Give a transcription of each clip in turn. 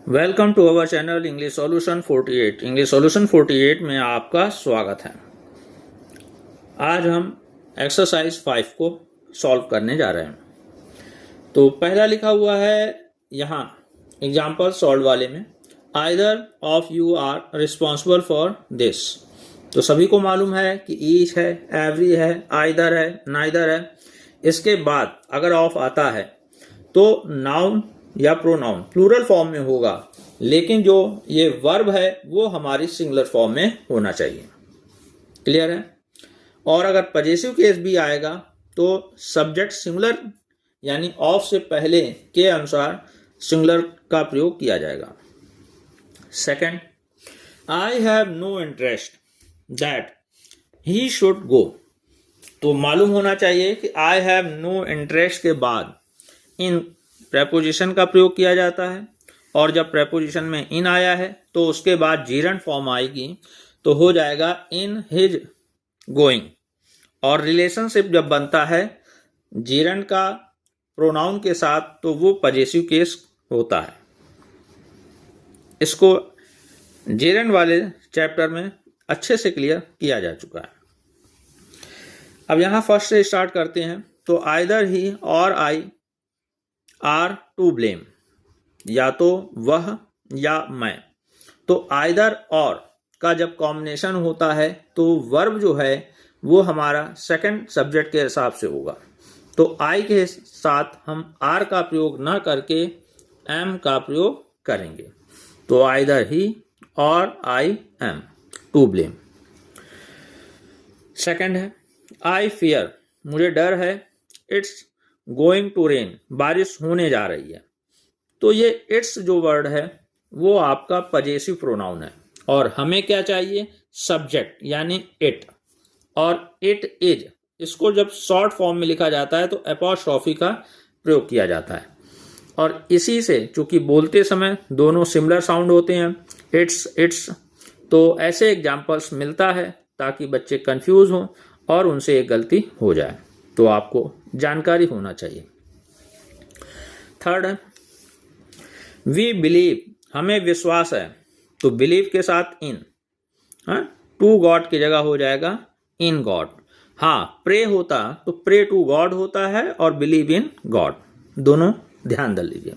Welcome to our channel English solution 48। English solution 48 में आपका स्वागत है। आज हम एक्सरसाइज 5 को सॉल्व करने जा रहे हैं। तो पहला लिखा हुआ है यहाँ एग्जाम्पल सॉल्व वाले में, either of you are responsible for this. तो सभी को मालूम है कि ईच है, एवरी है, आइदर है, नाइदर है। इसके बाद अगर ऑफ आता है तो नाउन या प्रोनाउन प्लूरल फॉर्म में होगा, लेकिन जो ये वर्ब है वो हमारी सिंगुलर फॉर्म में होना चाहिए। क्लियर है? और अगर पजेसिव केस भी आएगा तो सब्जेक्ट सिंगुलर यानी ऑफ से पहले के अनुसार सिंगुलर का प्रयोग किया जाएगा। Second, I have no interest that he should go. तो मालूम होना चाहिए कि आई हैव नो इंटरेस्ट के बाद इन प्रेपोजिशन का प्रयोग किया जाता है, और जब प्रेपोजिशन में इन आया है तो उसके बाद जीरंड फॉर्म आएगी तो हो जाएगा इन हिज गोइंग। और रिलेशनशिप जब बनता है जीरंड का प्रोनाउन के साथ तो वो पजेसिव केस होता है। इसको जीरंड वाले चैप्टर में अच्छे से क्लियर किया जा चुका है। अब यहाँ फर्स्ट से स्टार्ट करते हैं। तो either he or I R to blame, या तो वह या मैं। तो आइदर और का जब कॉम्बिनेशन होता है तो वर्ब जो है वो हमारा सेकंड सब्जेक्ट के हिसाब से होगा। तो आई के साथ हम आर का प्रयोग ना करके एम का प्रयोग करेंगे। तो either he or I am to blame. Second है आई फियर, मुझे डर है, इट्स गोइंग टू रेन, बारिश होने जा रही है। तो ये इट्स जो वर्ड है वो आपका पजेसिव प्रोनाउन है, और हमें क्या चाहिए? सब्जेक्ट यानी इट। और इट इज, इसको जब शॉर्ट फॉर्म में लिखा जाता है तो अपॉस्ट्रोफी का प्रयोग किया जाता है। और इसी से चूंकि बोलते समय दोनों सिमिलर साउंड होते हैं, इट्स इट्स, तो ऐसे एग्जाम्पल्स मिलता है ताकि बच्चे कंफ्यूज हों और उनसे एक गलती हो जाए। तो आपको जानकारी होना चाहिए। थर्ड है वी बिलीव, हमें विश्वास है। तो बिलीव के साथ इन, टू गॉड की जगह हो जाएगा इन गॉड। हाँ, प्रे होता तो प्रे टू गॉड होता है और बिलीव इन गॉड, दोनों ध्यान दे लीजिए।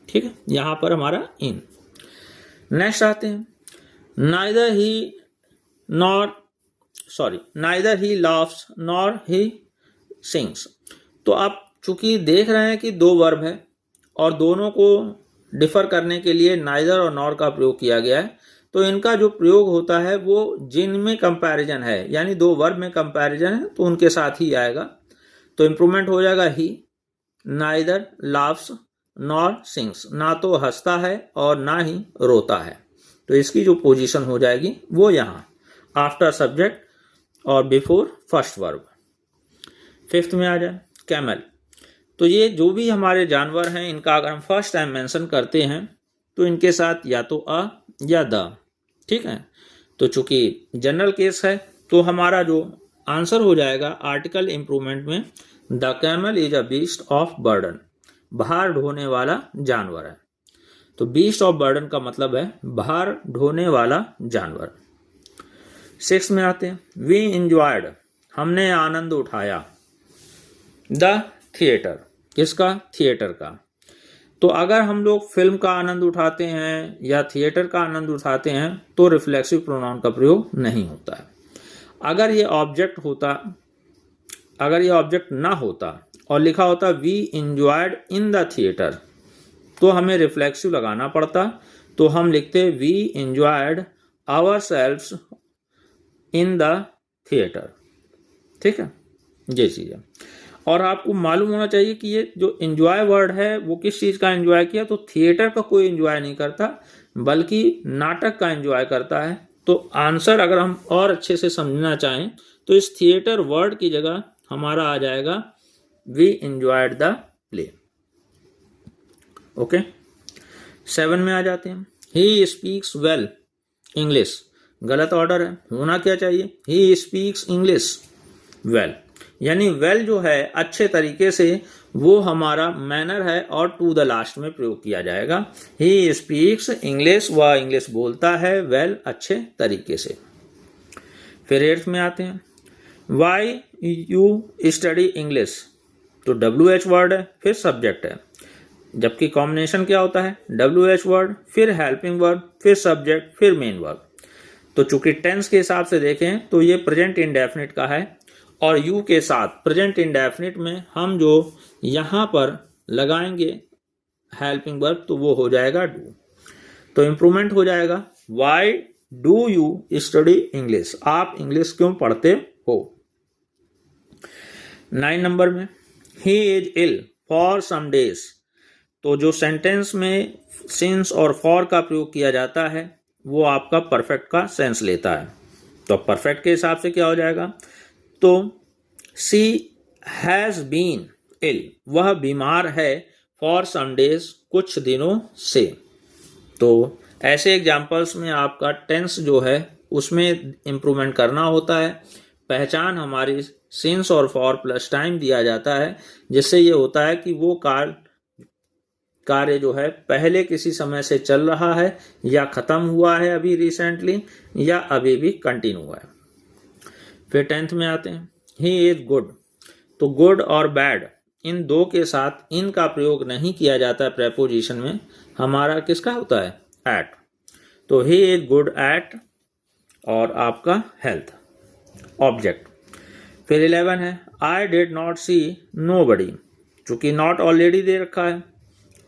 ठीक है, यहां पर हमारा इन। नेक्स्ट आते हैं neither he laughs nor he sings. तो आप चूंकि देख रहे हैं कि दो वर्ब है और दोनों को डिफर करने के लिए नाइदर और नॉर का प्रयोग किया गया है, तो इनका जो प्रयोग होता है वो जिनमें कंपैरिजन है, यानी दो वर्ब में कंपैरिजन है तो उनके साथ ही आएगा। तो इंप्रूवमेंट हो जाएगा ही, नाइदर लाफ्स नॉर सिंग्स, ना तो हंसता है और ना ही रोता है। तो इसकी जो पोजीशन हो जाएगी वो यहाँ आफ्टर सब्जेक्ट और बिफोर फर्स्ट वर्ब। फिफ्थ में आ जाए कैमल। तो ये जो भी हमारे जानवर हैं इनका अगर हम फर्स्ट टाइम मेंशन करते हैं तो इनके साथ या तो अ या द। ठीक है, तो चूंकि जनरल केस है तो हमारा जो आंसर हो जाएगा आर्टिकल इंप्रूवमेंट में, the camel is a beast of burden, भार ढोने वाला जानवर है। तो बीस्ट ऑफ बर्डन का मतलब है भार ढोने वाला जानवर। सिक्स में आते हैं वी इंजॉयड, हमने आनंद उठाया, द थिएटर, किसका? थिएटर का। तो अगर हम लोग फिल्म का आनंद उठाते हैं या थिएटर का आनंद उठाते हैं तो रिफ्लेक्सिव प्रोनाउन का प्रयोग नहीं होता है। अगर ये ऑब्जेक्ट ना होता और लिखा होता we enjoyed in the theatre तो हमें रिफ्लेक्सिव लगाना पड़ता, तो हम लिखते we enjoyed ourselves in the theatre. ठीक है, ये चीज है। और आपको मालूम होना चाहिए कि ये जो एंजॉय वर्ड है वो किस चीज का एंजॉय किया, तो थिएटर का कोई एंजॉय नहीं करता बल्कि नाटक का एंजॉय करता है। तो आंसर अगर हम और अच्छे से समझना चाहें तो इस थिएटर वर्ड की जगह हमारा आ जाएगा we enjoyed the play. Okay, 7 में आ जाते हैं ही स्पीक्स वेल इंग्लिश। गलत ऑर्डर है, होना क्या चाहिए? ही स्पीक्स इंग्लिश वेल, यानी वेल जो है अच्छे तरीके से वो हमारा मैनर है और टू द लास्ट में प्रयोग किया जाएगा। ही स्पीक्स इंग्लिश, वह इंग्लिश बोलता है, वेल अच्छे तरीके से। फिर 8th में आते हैं, वाई यू स्टडी इंग्लिश, तो WH वर्ड है, फिर सब्जेक्ट है, जबकि कॉम्बिनेशन क्या होता है, WH वर्ड फिर हेल्पिंग वर्ब फिर सब्जेक्ट फिर मेन वर्ब। तो चूंकि टेंस के हिसाब से देखें तो ये प्रेजेंट इंडेफिनिट का है और यू के साथ प्रेजेंट इंडेफिनिट में हम जो यहाँ पर लगाएंगे हेल्पिंग वर्ब तो वो हो जाएगा डू। तो इम्प्रूवमेंट हो जाएगा, why do you study English, आप इंग्लिश क्यों पढ़ते हो। 9 नंबर में, he is ill for some days, तो जो सेंटेंस में सिंस और फॉर का प्रयोग किया जाता है वो आपका परफेक्ट का सेंस लेता है। तो परफेक्ट के हिसाब से क्या हो जाएगा, तो शी हैज़ बीन इल, वह बीमार है, फॉर सम डेज, कुछ दिनों से। तो ऐसे एग्जाम्पल्स में आपका टेंस जो है उसमें इम्प्रूवमेंट करना होता है। पहचान हमारी सिंस और फॉर प्लस टाइम दिया जाता है, जिससे ये होता है कि वो कार्य जो है पहले किसी समय से चल रहा है या खत्म हुआ है अभी रिसेंटली या अभी भी कंटिन्यू हुआ है। फिर 10th में आते हैं, ही इज गुड, तो गुड और बैड इन दो के साथ इन का प्रयोग नहीं किया जाता है प्रेपोजिशन में, हमारा किसका होता है, एट। तो ही इज गुड एट और आपका हेल्थ ऑब्जेक्ट। फिर 11 है, I did not see nobody, चूंकि नॉट ऑलरेडी दे रखा है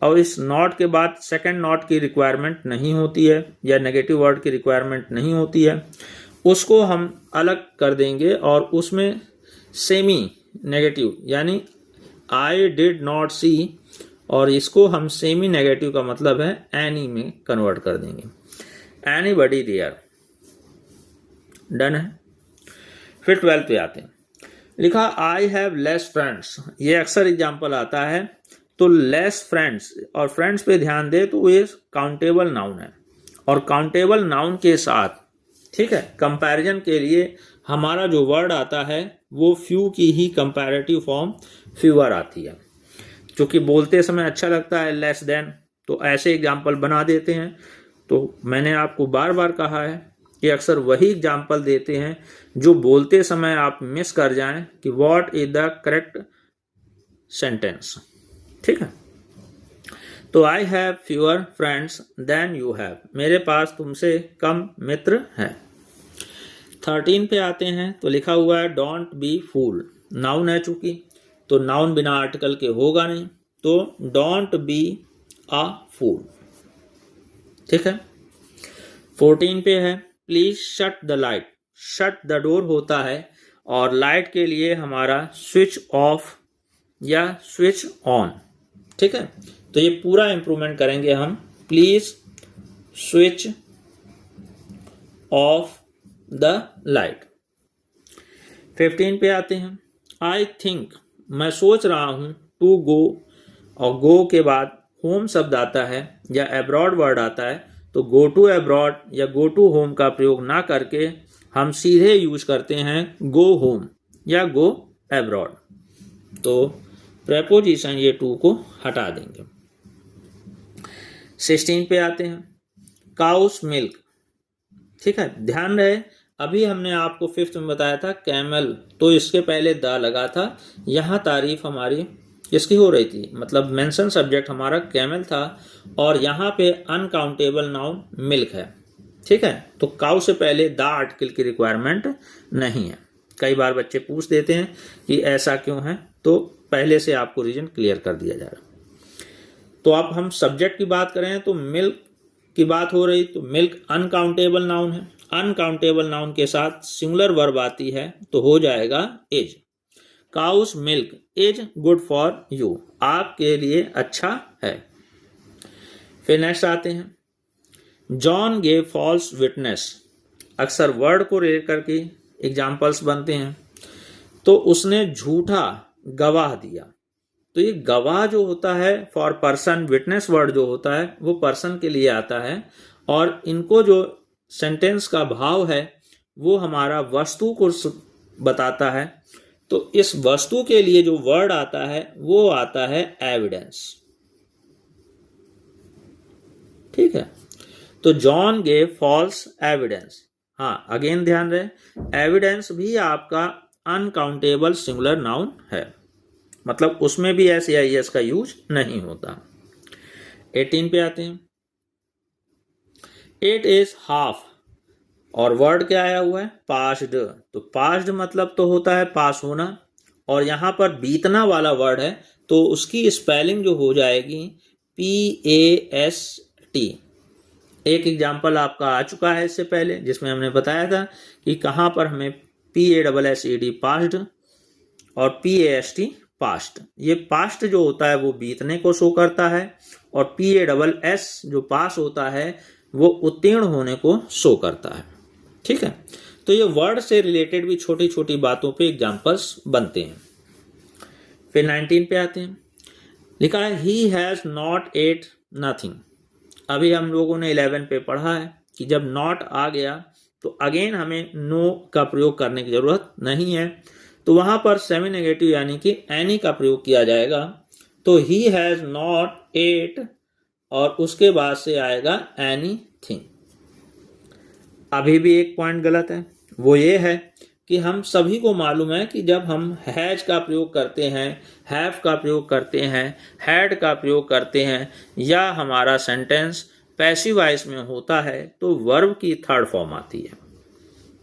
और इस नॉट के बाद सेकंड नॉट की रिक्वायरमेंट नहीं होती है या नेगेटिव वर्ड की रिक्वायरमेंट नहीं होती है, उसको हम अलग कर देंगे और उसमें सेमी नेगेटिव यानी आई डिड नॉट सी और इसको हम सेमी नेगेटिव का मतलब है एनी में कन्वर्ट कर देंगे, एनीबडी देयर। डन है। फिर 12th पे आते हैं, लिखा आई हैव लेस फ्रेंड्स, ये अक्सर एग्जाम्पल आता है। तो लेस फ्रेंड्स और फ्रेंड्स पे ध्यान दे तो ये काउंटेबल नाउन है और काउंटेबल नाउन के साथ, ठीक है, कंपैरिजन के लिए हमारा जो वर्ड आता है वो फ्यू की ही कंपैरेटिव फॉर्म फ्यूअर आती है, जो कि बोलते समय अच्छा लगता है, लेस देन, तो ऐसे एग्जाम्पल बना देते हैं। तो मैंने आपको बार बार कहा है कि अक्सर वही एग्जाम्पल देते हैं जो बोलते समय आप मिस कर जाएं कि what is the correct sentence, ठीक है। तो I have fewer friends than you have, मेरे पास तुमसे कम मित्र हैं। 13 पे आते हैं, तो लिखा हुआ है डोंट बी फूल, नाउन है चूंकि, तो नाउन बिना आर्टिकल के होगा नहीं, तो डोंट बी अ फूल, ठीक है। 14 पे है, please shut the light, shut the door होता है और लाइट के लिए हमारा स्विच ऑफ या स्विच ऑन, ठीक है। तो ये पूरा इंप्रूवमेंट करेंगे हम, please switch off the light. 15 पे आते हैं, आई थिंक, मैं सोच रहा हूं, टू गो, और गो के बाद होम शब्द आता है या एब्रॉड वर्ड आता है, तो गो टू एब्रॉड या गो टू होम का प्रयोग ना करके हम सीधे यूज करते हैं गो होम या गो एब्रॉड। तो प्रेपोजिशन ये टू को हटा देंगे। 16 पे आते हैं, काउस मिल्क, ठीक है। ध्यान रहे अभी हमने आपको 5th में बताया था कैमल, तो इसके पहले द लगा था, यहाँ तारीफ हमारी किसकी हो रही थी, मतलब मेंशन सब्जेक्ट हमारा कैमल था और यहाँ पे अनकाउंटेबल नाउन मिल्क है, ठीक है। तो काउ से पहले द आर्टिकल की रिक्वायरमेंट नहीं है। कई बार बच्चे पूछ देते हैं कि ऐसा क्यों है, तो पहले से आपको रीजन क्लियर कर दिया जाएगा। तो अब हम सब्जेक्ट की बात करें तो मिल्क की बात हो रही, तो मिल्क अनकाउंटेबल नाउन है, अनकाउंटेबल नाउन के साथ सिंगुलर वर्ब आती है तो हो जाएगा is. Cows milk is good for you, आपके लिए अच्छा है। फिर नेक्स्ट आते हैं, जॉन गेव फॉल्स विटनेस, अक्सर वर्ड को रिलेट करके एग्जाम्पल्स बनते हैं, तो उसने झूठा गवाह दिया। तो ये गवाह जो होता है फॉर पर्सन, विटनेस वर्ड जो होता है वो पर्सन के लिए आता है और इनको जो सेंटेंस का भाव है वो हमारा वस्तु को बताता है। तो इस वस्तु के लिए जो वर्ड आता है वो आता है एविडेंस। ठीक है, तो जॉन गेव फॉल्स एविडेंस। हाँ, अगेन ध्यान रहे, एविडेंस भी आपका अनकाउंटेबल सिंगुलर नाउन है, मतलब उसमें भी SAIS का यूज नहीं होता। 18 पे आते हैं। इट इज हाफ, और वर्ड क्या आया हुआ है? पास्ड। तो पास्ड मतलब तो होता है पास होना, और यहां पर बीतना वाला वर्ड है तो उसकी स्पेलिंग जो हो जाएगी PAST। एक एग्जाम्पल आपका आ चुका है इससे पहले, जिसमें हमने बताया था कि कहां पर हमें PASSED पास्ड और PAST पास्ट। ये पास्ट जो होता है वो बीतने को शो करता है, और PASS जो पास होता है वो उत्तीर्ण होने को शो करता है। ठीक है, तो ये वर्ड से रिलेटेड भी छोटी छोटी बातों पे एग्जाम्पल्स बनते हैं। फिर 19 पे आते हैं। लिखा है ही हैज नॉट एट नथिंग। अभी हम लोगों ने 11 पे पढ़ा है कि जब नॉट आ गया तो अगेन हमें नो का प्रयोग करने की जरूरत नहीं है, तो वहां पर सेमी नेगेटिव यानी कि एनी का प्रयोग किया जाएगा। तो ही हैज नॉट एट और उसके बाद से आएगा एनीथिंग। अभी भी एक पॉइंट गलत है, वो ये है कि हम सभी को मालूम है कि जब हम हैज का प्रयोग करते हैं, हैव का प्रयोग करते हैं, हैड का प्रयोग करते हैं, या हमारा सेंटेंस पैसिव वॉइस में होता है तो वर्ब की थर्ड फॉर्म आती है।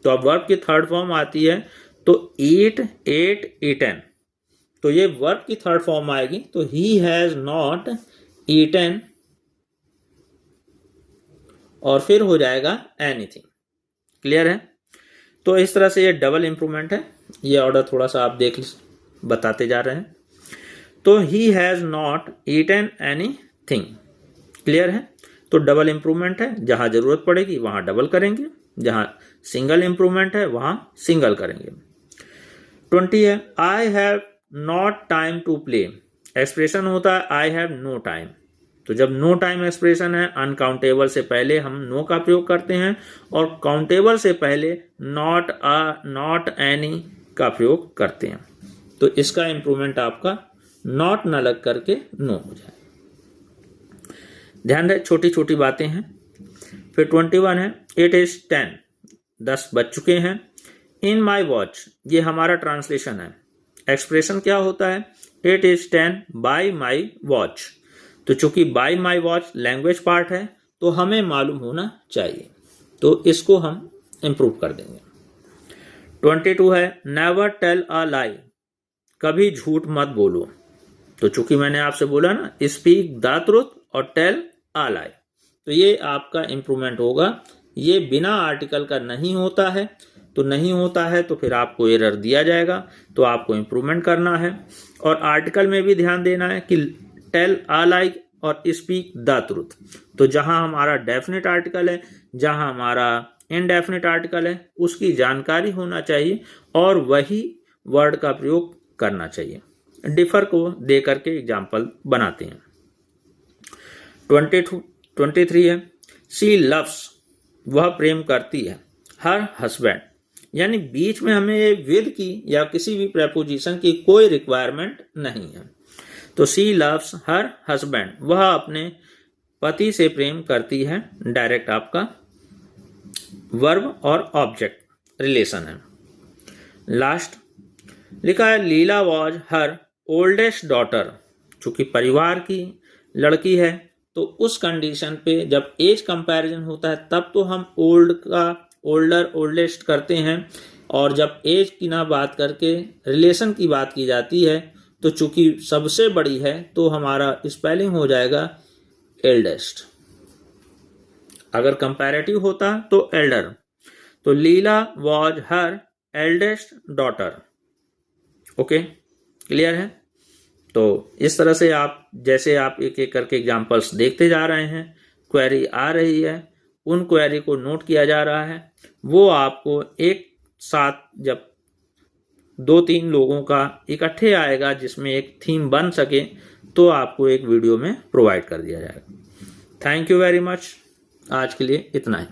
तो अब वर्ब की थर्ड फॉर्म आती है तो ईट, एट, ईटन, तो ये वर्ब की थर्ड फॉर्म आएगी। तो ही हैज नॉट ईटन और फिर हो जाएगा एनीथिंग। क्लियर है? तो इस तरह से ये डबल इंप्रूवमेंट है। ये ऑर्डर थोड़ा सा आप देख बताते जा रहे हैं। तो he has not eaten anything. Clear है? तो डबल इंप्रूवमेंट है, जहां जरूरत पड़ेगी वहां डबल करेंगे, जहां सिंगल इंप्रूवमेंट है वहां सिंगल करेंगे। 20 है I have not time to play. Expression होता है आई हैव नो टाइम। तो जब नो टाइम एक्सप्रेशन है, अनकाउंटेबल से पहले हम नो का प्रयोग करते हैं, और काउंटेबल से पहले नॉट अ, नॉट एनी का प्रयोग करते हैं। तो इसका इंप्रूवमेंट आपका नॉट न लग करके नो हो जाए। ध्यान रहे, छोटी छोटी बातें हैं। फिर 21 है इट इज 10, 10 बज चुके हैं। इन माई वॉच, ये हमारा ट्रांसलेशन है। एक्सप्रेशन क्या होता है? It is 10 by my watch. तो चूंकि by my watch language part है तो हमें मालूम होना चाहिए, तो इसको हम इंप्रूव कर देंगे। 22 है नेवर टेल अ लाई, कभी झूठ मत बोलो। तो चूंकि मैंने आपसे बोला ना स्पीक द ट्रुथ और टेल अ लाई, तो ये आपका इंप्रूवमेंट होगा। ये बिना आर्टिकल का नहीं होता है, तो नहीं होता है तो फिर आपको एरर दिया जाएगा, तो आपको इंप्रूवमेंट करना है। और आर्टिकल में भी ध्यान देना है कि टेल अ लाई और स्पीक द ट्रुथ, तो जहां हमारा डेफिनेट आर्टिकल है, जहां हमारा इनडेफिनेट आर्टिकल है, उसकी जानकारी होना चाहिए और वही वर्ड का प्रयोग करना चाहिए। डिफर को दे करके एग्जाम्पल बनाते हैं। 23 है शी लव्स, वह प्रेम करती है, हर हस्बैंड, यानी बीच में हमें विद की या किसी भी प्रेपोजिशन की कोई रिक्वायरमेंट नहीं है। तो शी लव्स हर हस्बैंड, वह अपने पति से प्रेम करती है, डायरेक्ट आपका वर्ब और ऑब्जेक्ट रिलेशन है। लास्ट लिखा है लीला वॉज हर ओल्डेस्ट डॉटर, चूंकि परिवार की लड़की है तो उस कंडीशन पे जब एज कंपैरिजन होता है तब तो हम ओल्ड का ओल्डर ओल्डेस्ट करते हैं, और जब एज की ना बात करके रिलेशन की बात की जाती है तो चूंकि सबसे बड़ी है तो हमारा स्पेलिंग हो जाएगा एल्डेस्ट। अगर कंपैरेटिव होता तो एल्डर। तो Leela was her eldest daughter. Okay, clear है? तो इस तरह से आप जैसे आप एक एक करके एग्जांपल्स देखते जा रहे हैं, क्वेरी आ रही है, उन क्वेरी को नोट किया जा रहा है, वो आपको एक साथ जब 2-3 लोगों का इकट्ठे आएगा जिसमें एक थीम बन सके तो आपको एक वीडियो में प्रोवाइड कर दिया जाएगा। Thank you very much. आज के लिए इतना ही।